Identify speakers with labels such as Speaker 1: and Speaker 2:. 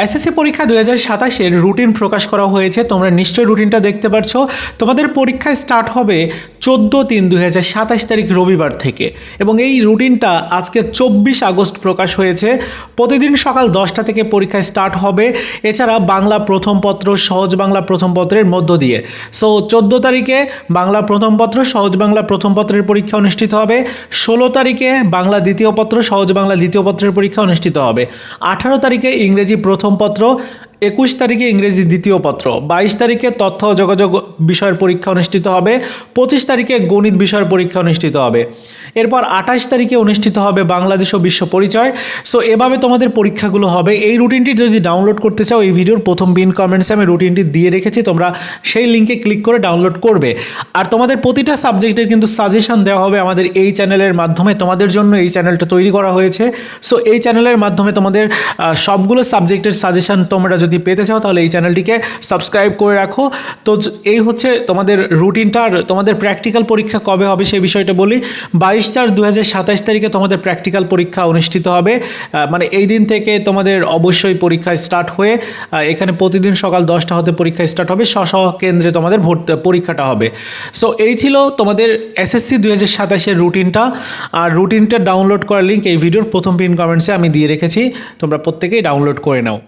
Speaker 1: SSC পরীক্ষা 2027-এর routine প্রকাশ করা হয়েছে। তোমরা নিশ্চয়ই রুটিনটা দেখতে পাচ্ছ। তোমাদের পরীক্ষা স্টার্ট হবে 14/3/2027 তারিখ রবিবার থেকে, এবং এই রুটিনটা আজকে 24 আগস্ট প্রকাশ হয়েছে। প্রতিদিন সকাল 10টা থেকে পরীক্ষা স্টার্ট হবে। এছাড়া বাংলা প্রথম পত্র, সহজ বাংলা প্রথম পত্রের মধ্য দিয়ে। সো 14 তারিখে বাংলা প্রথম পত্র, সহজ বাংলা প্রথম পত্রের পরীক্ষা অনুষ্ঠিত হবে। 16 তারিখে বাংলা দ্বিতীয় পত্র, সহজ বাংলা দ্বিতীয় পত্রের পরীক্ষা অনুষ্ঠিত হবে। 18 তারিখে ইংরেজি প্রথম পত্র, 21 তারিখে ইংরেজি দ্বিতীয় পত্র, 22 তারিখে তথ্য ও যোগাযোগ বিষয়ের পরীক্ষা অনুষ্ঠিত হবে, 25 তারিখে গণিত বিষয়ের পরীক্ষা অনুষ্ঠিত হবে। এরপর 28 তারিখে অনুষ্ঠিত হবে বাংলাদেশ ও বিশ্ব পরিচয়। সো এভাবে তোমাদের পরীক্ষাগুলো হবে। এই রুটিনটি যদি ডাউনলোড করতে চাও, এই ভিডিওর প্রথম পিন কমেন্টসে আমি রুটিনটি দিয়ে রেখেছি, তোমরা সেই লিঙ্কে ক্লিক করে ডাউনলোড করবে। আর তোমাদের প্রতিটা সাবজেক্টের কিন্তু সাজেশন দেওয়া হবে আমাদের এই চ্যানেলের মাধ্যমে। তোমাদের জন্য এই চ্যানেলটা তৈরি করা হয়েছে। সো এই চ্যানেলের মাধ্যমে তোমাদের সবগুলো সাবজেক্টের সাজেশন তোমরা যদি পেতে চাও, তাহলে এই চ্যানেলটিকে সাবস্ক্রাইব করে রাখো। তো এই হচ্ছে তোমাদের রুটিনটা। আর তোমাদের প্র্যাকটিক্যাল পরীক্ষা কবে হবে সেই বিষয়টা বলি। 22/4/2027 তারিখে তোমাদের প্র্যাকটিক্যাল পরীক্ষা অনুষ্ঠিত হবে। মানে এই দিন থেকে তোমাদের অবশ্যই পরীক্ষা স্টার্ট হয়ে এখানে প্রতিদিন সকাল 10টা হতে পরীক্ষা স্টার্ট হবে। স্ব কেন্দ্রে তোমাদের পরীক্ষাটা হবে। সো এই ছিল তোমাদের এসএসসি 2027-এর রুটিনটা। আর রুটিনটা ডাউনলোড করার লিঙ্ক এই ভিডিওর প্রথম পিন কমেন্টসে আমি দিয়ে রেখেছি, তোমরা প্রত্যেকেই ডাউনলোড করে নাও।